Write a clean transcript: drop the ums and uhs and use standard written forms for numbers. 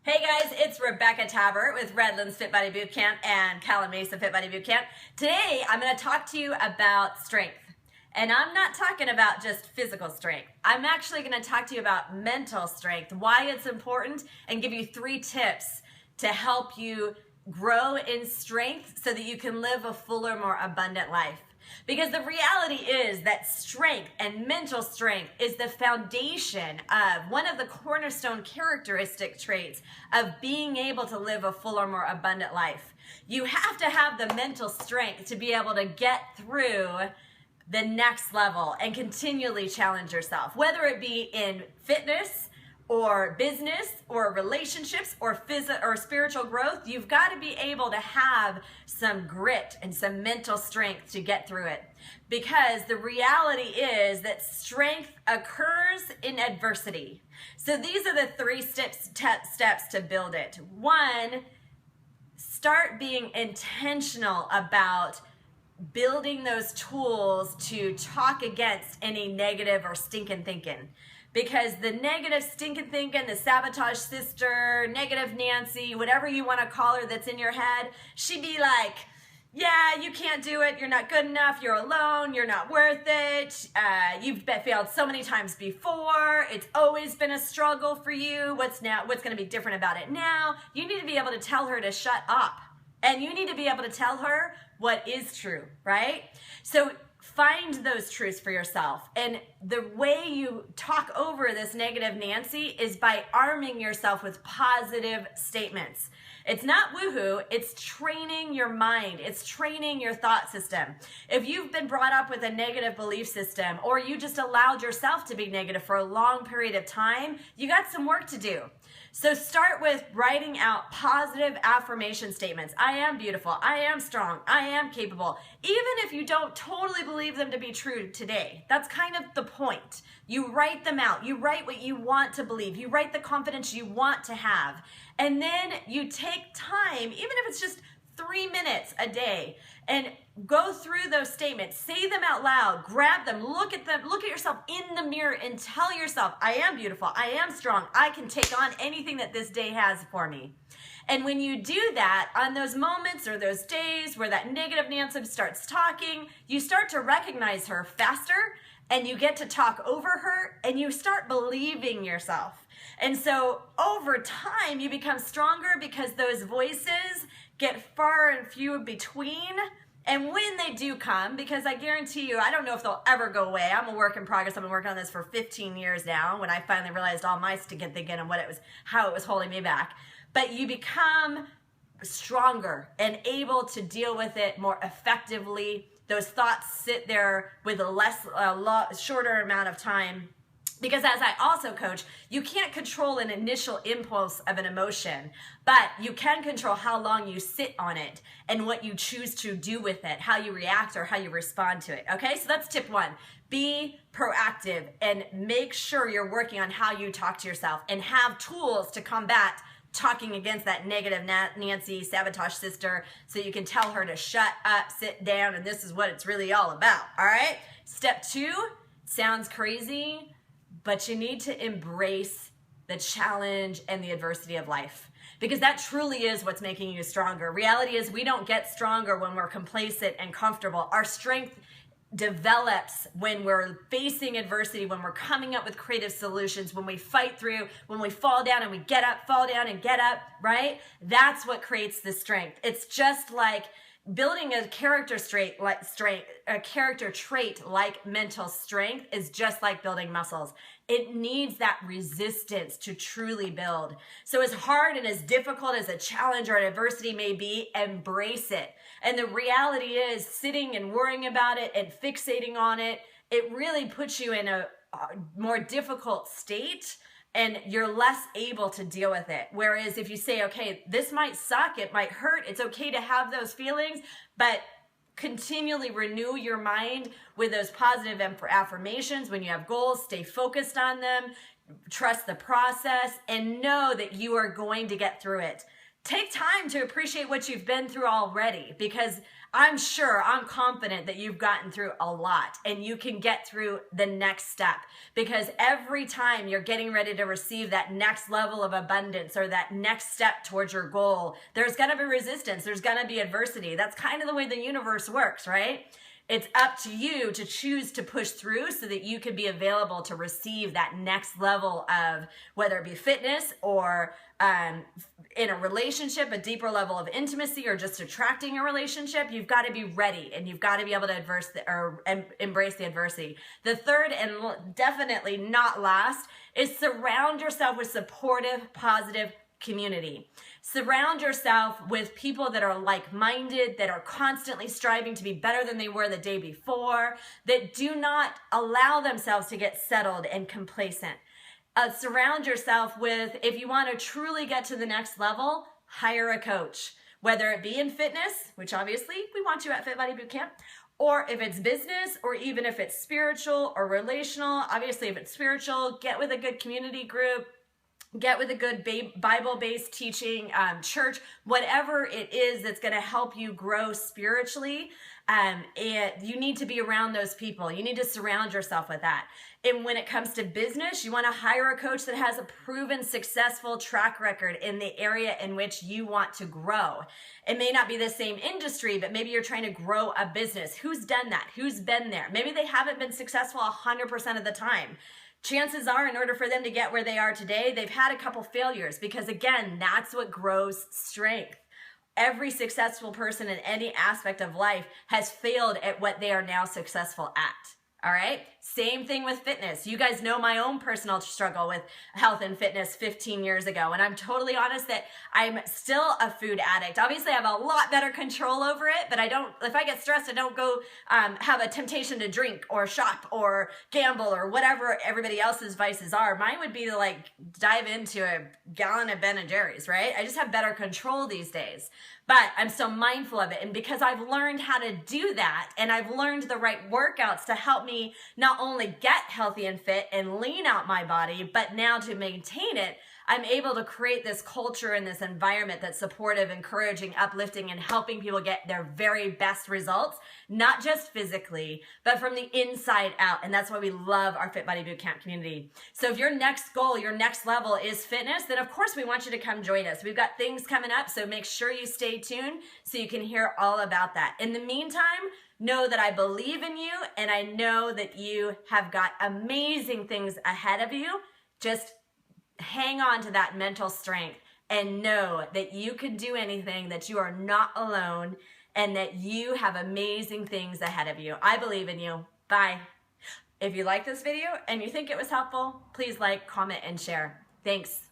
Hey guys, it's Rebecca Tabbert with Redlands Fit Body Bootcamp and Calamasa Fit Body Bootcamp. Today, I'm going to talk to you about strength. And I'm not talking about just physical strength. I'm actually going to talk to you about mental strength, why it's important, and give you 3 tips to help you grow in strength so that you can live a fuller, more abundant life. Because the reality is that strength and mental strength is the foundation of one of the cornerstone characteristic traits of being able to live a fuller, more abundant life. You have to have the mental strength to be able to get through the next level and continually challenge yourself, whether it be in fitness or business or relationships or spiritual growth. You've got to be able to have some grit and some mental strength to get through it, because the reality is that strength occurs in adversity. So these are the 3 steps to build it. 1, start being intentional about building those tools to talk against any negative or stinking thinking. Because the negative stinking thinking, the sabotage sister, negative Nancy, whatever you want to call her that's in your head, she'd be like, yeah, you can't do it, you're not good enough, you're alone, you're not worth it, you've failed so many times before, it's always been a struggle for you, what's going to be different about it now? You need to be able to tell her to shut up. And you need to be able to tell her what is true, right? So find those truths for yourself. And the way you talk over this negative Nancy is by arming yourself with positive statements. It's not woohoo, it's training your mind. It's training your thought system. If you've been brought up with a negative belief system, or you just allowed yourself to be negative for a long period of time, you got some work to do. So start with writing out positive affirmation statements. I am beautiful. I am strong. I am capable. Even if you don't totally believe them to be true today, that's kind of the point. You write them out. You write what you want to believe. You write the confidence you want to have. And then you take time, even if it's just 3 minutes a day, and go through those statements, say them out loud, grab them, look at yourself in the mirror and tell yourself, I am beautiful, I am strong, I can take on anything that this day has for me. And when you do that, on those moments or those days where that negative Nancy starts talking, you start to recognize her faster, and you get to talk over her, and you start believing yourself. And so over time, you become stronger because those voices get far and few between. And when they do come, because I guarantee you, I don't know if they'll ever go away. I'm a work in progress. I've been working on this for 15 years now, when I finally realized all my stinking thinking and how it was holding me back. But you become stronger and able to deal with it more effectively. Those thoughts sit there with a shorter amount of time. Because as I also coach, you can't control an initial impulse of an emotion, but you can control how long you sit on it and what you choose to do with it, how you react or how you respond to it. Okay, so that's tip 1. Be proactive and make sure you're working on how you talk to yourself, and have tools to combat talking against that negative Nancy, sabotage sister, so you can tell her to shut up, sit down, and this is what it's really all about. All right, step 2 sounds crazy, but you need to embrace the challenge and the adversity of life, because that truly is what's making you stronger. Reality is we don't get stronger when we're complacent and comfortable. Our strength develops when we're facing adversity, when we're coming up with creative solutions, when we fight through, when we fall down and we get up, fall down and get up, right? That's what creates the strength. It's just like building a character trait like mental strength is just like building muscles. It needs that resistance to truly build. So as hard and as difficult as a challenge or an adversity may be, embrace it. And the reality is, sitting and worrying about it and fixating on it, it really puts you in a more difficult state, and you're less able to deal with it. Whereas if you say, okay, this might suck, it might hurt, it's okay to have those feelings, but continually renew your mind with those positive affirmations. When you have goals, stay focused on them, trust the process, and know that you are going to get through it. take time to appreciate what you've been through already, because I'm confident that you've gotten through a lot and you can get through the next step, because every time you're getting ready to receive that next level of abundance or that next step towards your goal, there's going to be resistance. There's going to be adversity. That's kind of the way the universe works, right? It's up to you to choose to push through so that you can be available to receive that next level of, whether it be fitness or in a relationship, a deeper level of intimacy, or just attracting a relationship. You've got to be ready, and you've got to be able to embrace the adversity. The third, and definitely not last, is surround yourself with supportive, positive community. Surround yourself with people that are like-minded, that are constantly striving to be better than they were the day before, that do not allow themselves to get settled and complacent. Surround yourself with, if you want to truly get to the next level, hire a coach, whether it be in fitness, which obviously we want you at Fit Body Bootcamp, or if it's business, or even if it's spiritual or relational. Obviously, if it's spiritual, get with a good community group, get with a good Bible-based teaching church, whatever it is that's going to help you grow spiritually. And you need to be around those people. You need to surround yourself with that. And when it comes to business, you want to hire a coach that has a proven successful track record in the area in which you want to grow. It may not be the same industry, but maybe you're trying to grow a business. Who's done that? Who's been there? Maybe they haven't been successful 100% of the time. Chances are, in order for them to get where they are today, they've had a couple failures, because again, that's what grows strength. Every successful person in any aspect of life has failed at what they are now successful at. All right. Same thing with fitness. You guys know my own personal struggle with health and fitness 15 years ago. And I'm totally honest that I'm still a food addict. Obviously, I have a lot better control over it, but if I get stressed, I don't go have a temptation to drink or shop or gamble or whatever everybody else's vices are. Mine would be to like dive into a gallon of Ben and Jerry's, right? I just have better control these days. But I'm so mindful of it. And because I've learned how to do that, and I've learned the right workouts to help me not only get healthy and fit and lean out my body, but now to maintain it, I'm able to create this culture and this environment that's supportive, encouraging, uplifting, and helping people get their very best results, not just physically, but from the inside out. And that's why we love our Fit Body Bootcamp community. So if your next goal, your next level is fitness, then of course we want you to come join us. We've got things coming up, so make sure you stay tuned so you can hear all about that. In the meantime, know that I believe in you, and I know that you have got amazing things ahead of you. Just hang on to that mental strength and know that you can do anything, that you are not alone, and that you have amazing things ahead of you. I believe in you. Bye. If you like this video and you think it was helpful, please like, comment, and share. Thanks.